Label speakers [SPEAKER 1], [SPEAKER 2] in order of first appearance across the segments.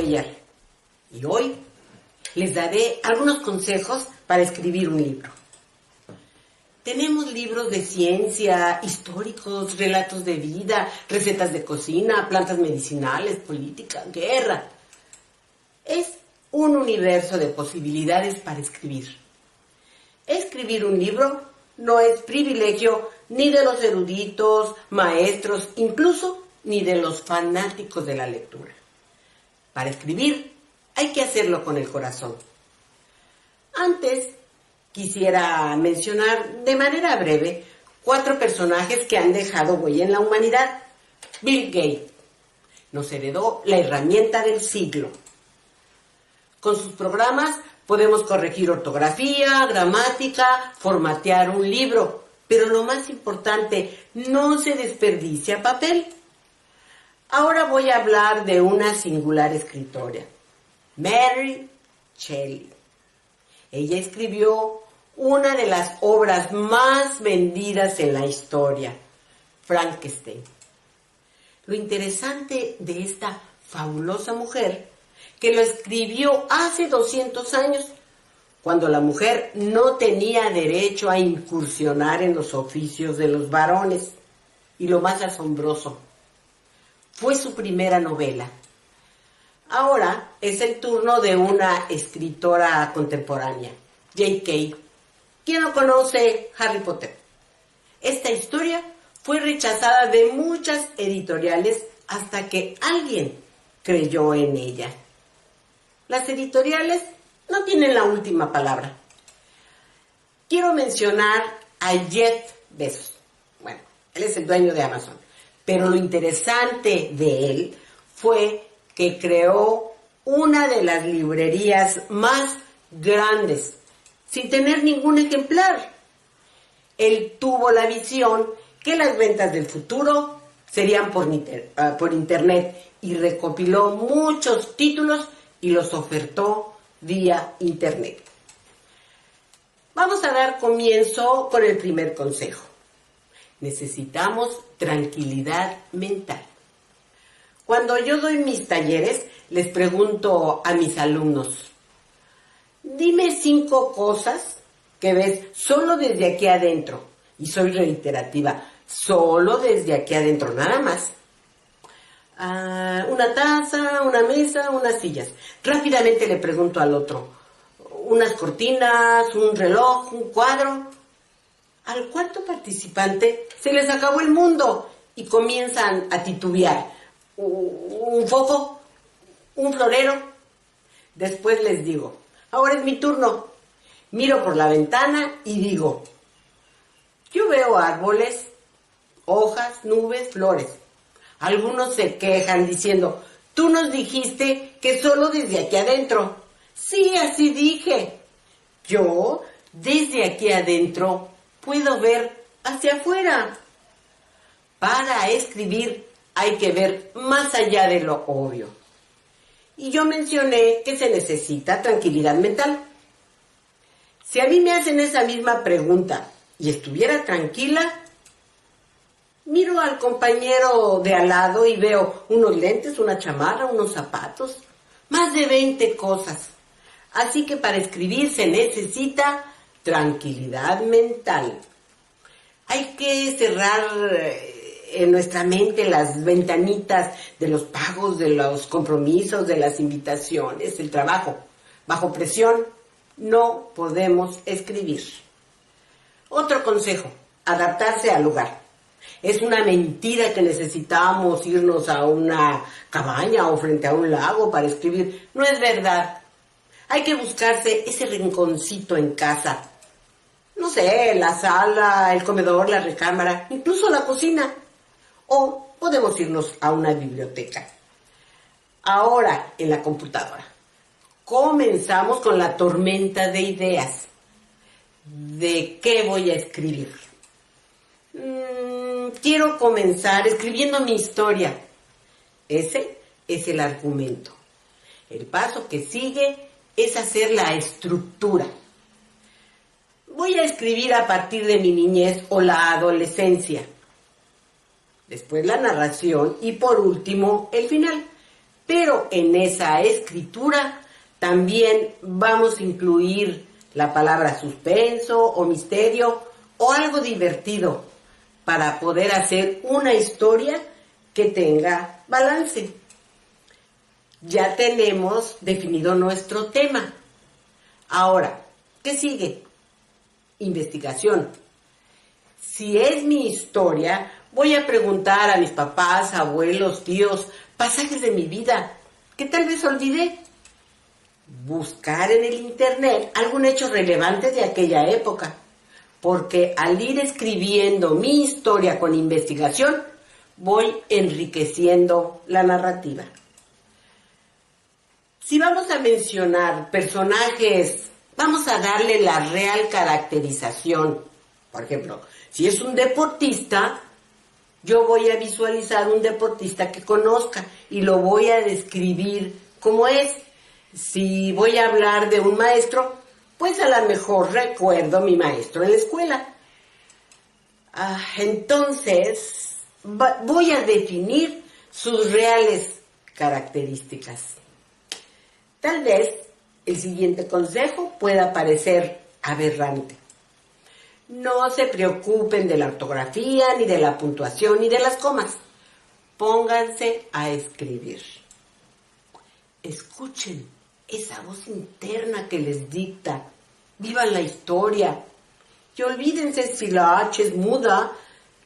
[SPEAKER 1] Cuellar y hoy les daré algunos consejos para escribir un libro. Tenemos libros de ciencia, históricos, relatos de vida, recetas de cocina, plantas medicinales, política, guerra. Es un universo de posibilidades para escribir. Escribir un libro no es privilegio ni de los eruditos, maestros, incluso ni de los fanáticos de la lectura. Para escribir hay que hacerlo con el corazón. Antes quisiera mencionar de manera breve 4 personajes que han dejado huella en la humanidad. Bill Gates nos heredó la herramienta del siglo. Con sus programas podemos corregir ortografía, gramática, formatear un libro, pero lo más importante, no se desperdicia papel. Ahora voy a hablar de una singular escritora, Mary Shelley. Ella escribió una de las obras más vendidas en la historia, Frankenstein. Lo interesante de esta fabulosa mujer, que lo escribió hace 200 años, cuando la mujer no tenía derecho a incursionar en los oficios de los varones. Y lo más asombroso, fue su primera novela. Ahora es el turno de una escritora contemporánea, J.K. ¿Quién no conoce Harry Potter? Esta historia fue rechazada de muchas editoriales hasta que alguien creyó en ella. Las editoriales no tienen la última palabra. Quiero mencionar a Jeff Bezos. Bueno, él es el dueño de Amazon. Pero lo interesante de él fue que creó una de las librerías más grandes, sin tener ningún ejemplar. Él tuvo la visión que las ventas del futuro serían por internet y recopiló muchos títulos y los ofertó vía internet. Vamos a dar comienzo con el primer consejo. Necesitamos tranquilidad mental. Cuando yo doy mis talleres, les pregunto a mis alumnos, dime 5 cosas que ves solo desde aquí adentro. Y soy reiterativa, solo desde aquí adentro, nada más. Una taza, una mesa, unas sillas. Rápidamente le pregunto al otro, unas cortinas, un reloj, un cuadro. Al cuarto participante se les acabó el mundo y comienzan a titubear. Un foco, un florero. Después les digo, ahora es mi turno. Miro por la ventana y digo, yo veo árboles, hojas, nubes, flores. Algunos se quejan diciendo, tú nos dijiste que solo desde aquí adentro. Sí, así dije. Yo, desde aquí adentro, puedo ver hacia afuera. Para escribir hay que ver más allá de lo obvio. Y yo mencioné que se necesita tranquilidad mental. Si a mí me hacen esa misma pregunta y estuviera tranquila, miro al compañero de al lado y veo unos lentes, una chamarra, unos zapatos, más de 20 cosas. Así que para escribir se necesita tranquilidad mental. Hay que cerrar en nuestra mente las ventanitas de los pagos, de los compromisos, de las invitaciones, el trabajo. Bajo presión no podemos escribir. Otro consejo, adaptarse al lugar. Es una mentira que necesitamos irnos a una cabaña o frente a un lago para escribir. No es verdad. Hay que buscarse ese rinconcito en casa. No sé, la sala, el comedor, la recámara, incluso la cocina. O podemos irnos a una biblioteca. Ahora, en la computadora, comenzamos con la tormenta de ideas. ¿De qué voy a escribir? Quiero comenzar escribiendo mi historia. Ese es el argumento. El paso que sigue es hacer la estructura. Voy a escribir a partir de mi niñez o la adolescencia. Después la narración y por último el final. Pero en esa escritura también vamos a incluir la palabra suspenso o misterio o algo divertido para poder hacer una historia que tenga balance. Ya tenemos definido nuestro tema. Ahora, ¿qué sigue? Investigación. Si es mi historia, voy a preguntar a mis papás, abuelos, tíos, pasajes de mi vida que tal vez olvidé. Buscar en el internet algún hecho relevante de aquella época, porque al ir escribiendo mi historia con investigación, voy enriqueciendo la narrativa. Si vamos a mencionar personajes, vamos a darle la real caracterización. Por ejemplo, si es un deportista, yo voy a visualizar un deportista que conozca y lo voy a describir como es. Si voy a hablar de un maestro, pues a lo mejor recuerdo a mi maestro en la escuela. Entonces, voy a definir sus reales características. Tal vez el siguiente consejo pueda parecer aberrante. No se preocupen de la ortografía, ni de la puntuación, ni de las comas. Pónganse a escribir. Escuchen esa voz interna que les dicta. Vivan la historia. Y olvídense si la H es muda,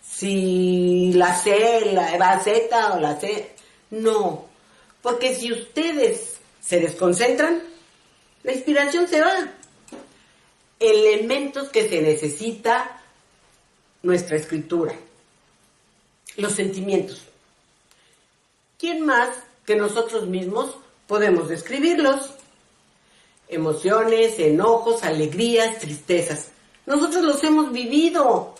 [SPEAKER 1] si la C, la Z o la C. No, porque si ustedes se desconcentran, la inspiración se va. Elementos que se necesita nuestra escritura. Los sentimientos. ¿Quién más que nosotros mismos podemos describirlos? Emociones, enojos, alegrías, tristezas. Nosotros los hemos vivido.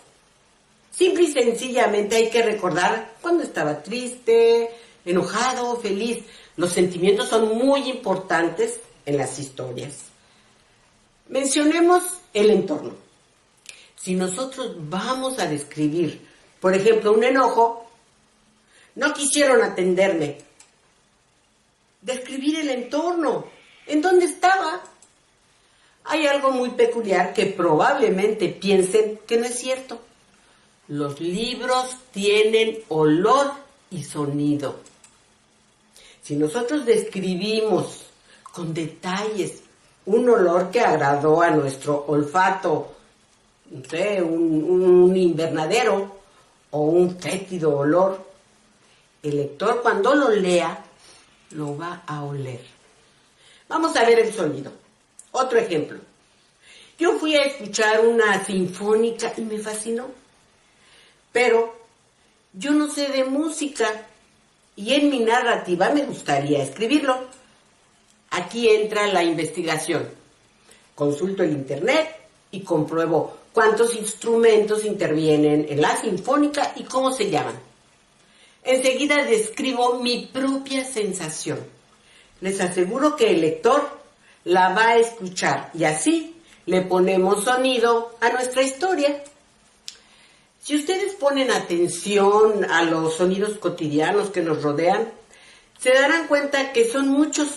[SPEAKER 1] Simple y sencillamente hay que recordar cuando estaba triste, enojado, feliz. Los sentimientos son muy importantes en las historias. Mencionemos el entorno. Si nosotros vamos a describir, por ejemplo, un enojo, no quisieron atenderme. Describir el entorno. ¿En dónde estaba? Hay algo muy peculiar que probablemente piensen que no es cierto. Los libros tienen olor y sonido. Si nosotros describimos con detalles un olor que agradó a nuestro olfato, no sé, un invernadero o un fétido olor, el lector cuando lo lea lo va a oler. Vamos a ver el sonido. Otro ejemplo. Yo fui a escuchar una sinfónica y me fascinó. Pero yo no sé de música y en mi narrativa me gustaría escribirlo. Aquí entra la investigación. Consulto el internet y compruebo cuántos instrumentos intervienen en la sinfónica y cómo se llaman. Enseguida describo mi propia sensación. Les aseguro que el lector la va a escuchar y así le ponemos sonido a nuestra historia. Si ustedes ponen atención a los sonidos cotidianos que nos rodean, se darán cuenta que son muchos,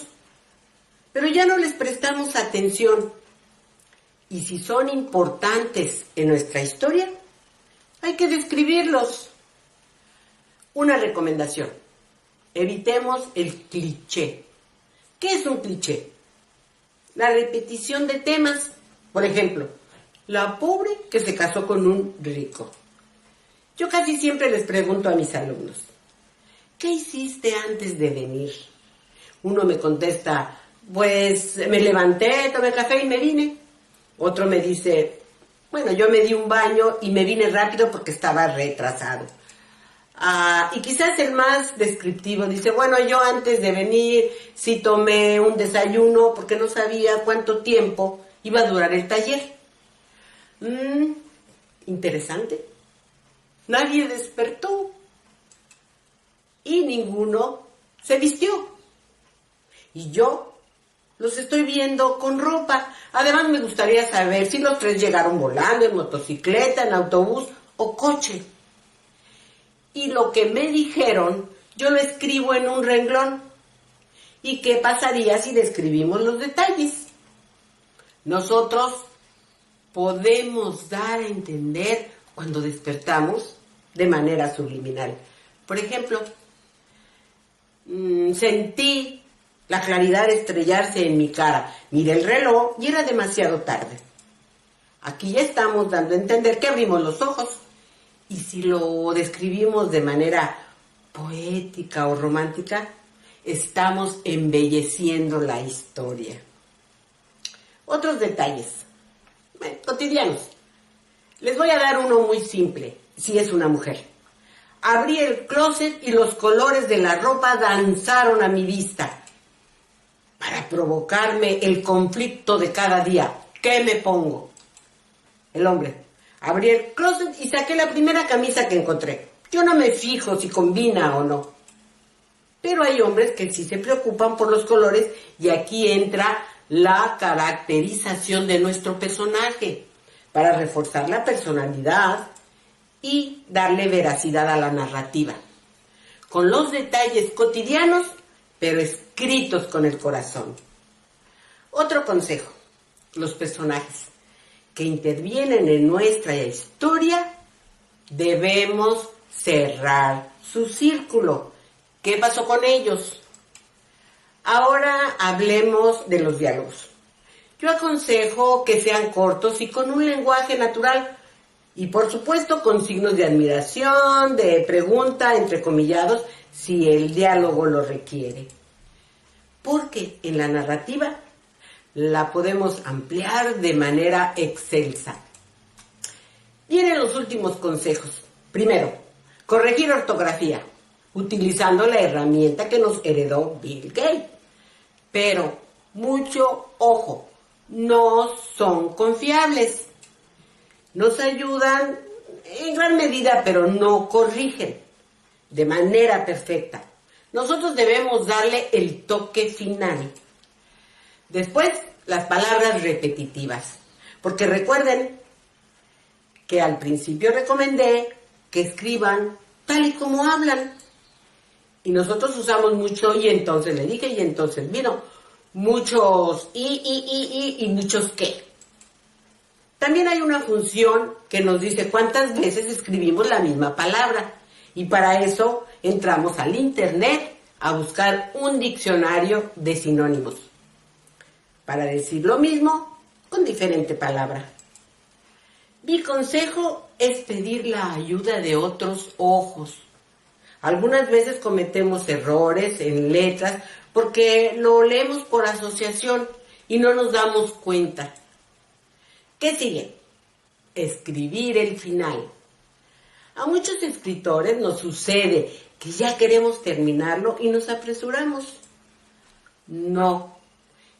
[SPEAKER 1] pero ya no les prestamos atención. Y si son importantes en nuestra historia, hay que describirlos. Una recomendación: evitemos el cliché. ¿Qué es un cliché? La repetición de temas. Por ejemplo, la pobre que se casó con un rico. Yo casi siempre les pregunto a mis alumnos, ¿qué hiciste antes de venir? Uno me contesta, pues me levanté, tomé café y me vine. Otro me dice, bueno, yo me di un baño y me vine rápido porque estaba retrasado. Y quizás el más descriptivo dice, bueno, yo antes de venir sí tomé un desayuno porque no sabía cuánto tiempo iba a durar el taller. Interesante. Nadie despertó y ninguno se vistió. Y yo los estoy viendo con ropa. Además me gustaría saber si los tres llegaron volando, en motocicleta, en autobús o coche. Y lo que me dijeron, yo lo escribo en un renglón. ¿Y qué pasaría si describimos los detalles? Nosotros podemos dar a entender cuando despertamos de manera subliminal. Por ejemplo, sentí la claridad estrellarse en mi cara. Miré el reloj y era demasiado tarde. Aquí ya estamos dando a entender que abrimos los ojos. Y si lo describimos de manera poética o romántica, estamos embelleciendo la historia. Otros detalles cotidianos. Les voy a dar uno muy simple, si es una mujer. Abrí el closet y los colores de la ropa danzaron a mi vista para provocarme el conflicto de cada día. ¿Qué me pongo? El hombre. Abrí el closet y saqué la primera camisa que encontré. Yo no me fijo si combina o no. Pero hay hombres que sí se preocupan por los colores y aquí entra la caracterización de nuestro personaje para reforzar la personalidad y darle veracidad a la narrativa. Con los detalles cotidianos, pero escritos con el corazón. Otro consejo. Los personajes que intervienen en nuestra historia, debemos cerrar su círculo. ¿Qué pasó con ellos? Ahora hablemos de los diálogos. Yo aconsejo que sean cortos y con un lenguaje natural y por supuesto con signos de admiración, de pregunta, entrecomillados, si el diálogo lo requiere. Porque en la narrativa la podemos ampliar de manera excelsa. Vienen los últimos consejos. Primero, corregir ortografía, utilizando la herramienta que nos heredó Bill Gates. Pero, mucho ojo, no son confiables. Nos ayudan en gran medida, pero no corrigen de manera perfecta. Nosotros debemos darle el toque final. Después, las palabras repetitivas. Porque recuerden que al principio recomendé que escriban tal y como hablan. Y nosotros usamos mucho y entonces le dije y entonces vino. Muchos y muchos qué. También hay una función que nos dice cuántas veces escribimos la misma palabra. Y para eso entramos al internet a buscar un diccionario de sinónimos. Para decir lo mismo con diferente palabra. Mi consejo es pedir la ayuda de otros ojos. Algunas veces cometemos errores en letras porque lo leemos por asociación y no nos damos cuenta. ¿Qué sigue? Escribir el final. A muchos escritores nos sucede que ya queremos terminarlo y nos apresuramos. No.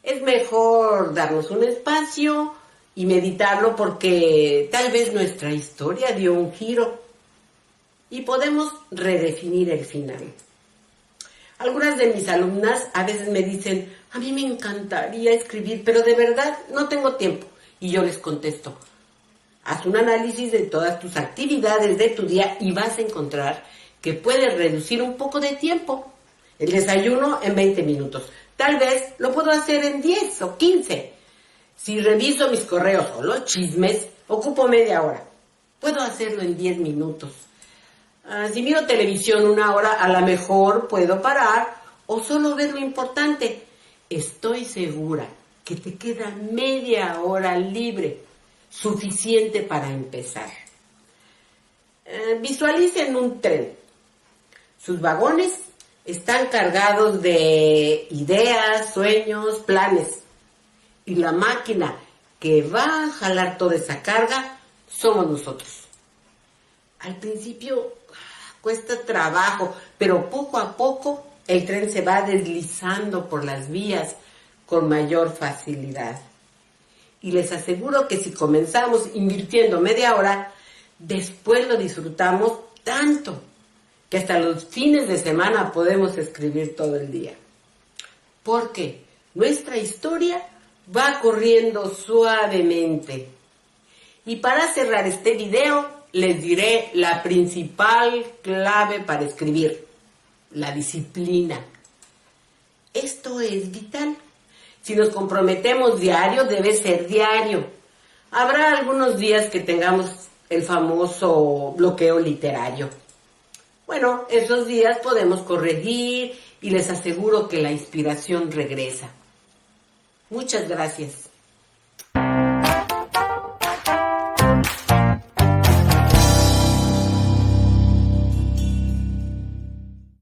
[SPEAKER 1] Es mejor darnos un espacio y meditarlo porque tal vez nuestra historia dio un giro y podemos redefinir el final. Algunas de mis alumnas a veces me dicen, a mí me encantaría escribir, pero de verdad no tengo tiempo. Y yo les contesto, haz un análisis de todas tus actividades de tu día y vas a encontrar que puedes reducir un poco de tiempo. El desayuno en 20 minutos. Tal vez lo puedo hacer en 10 o 15. Si reviso mis correos o los chismes, ocupo media hora. Puedo hacerlo en 10 minutos. Si miro televisión 1 hora, a lo mejor puedo parar o solo ver lo importante. Estoy segura que te queda media hora libre, suficiente para empezar. Visualicen un tren. Sus vagones están cargados de ideas, sueños, planes. Y la máquina que va a jalar toda esa carga somos nosotros. Al principio cuesta trabajo, pero poco a poco el tren se va deslizando por las vías con mayor facilidad. Y les aseguro que si comenzamos invirtiendo media hora, después lo disfrutamos tanto que hasta los fines de semana podemos escribir todo el día. Porque nuestra historia va corriendo suavemente. Y para cerrar este video, les diré la principal clave para escribir: la disciplina. Esto esto es vital. Si nos comprometemos diario, debe ser diario. Habrá algunos días que tengamos el famoso bloqueo literario. Bueno, esos días podemos corregir y les aseguro que la inspiración regresa. Muchas gracias.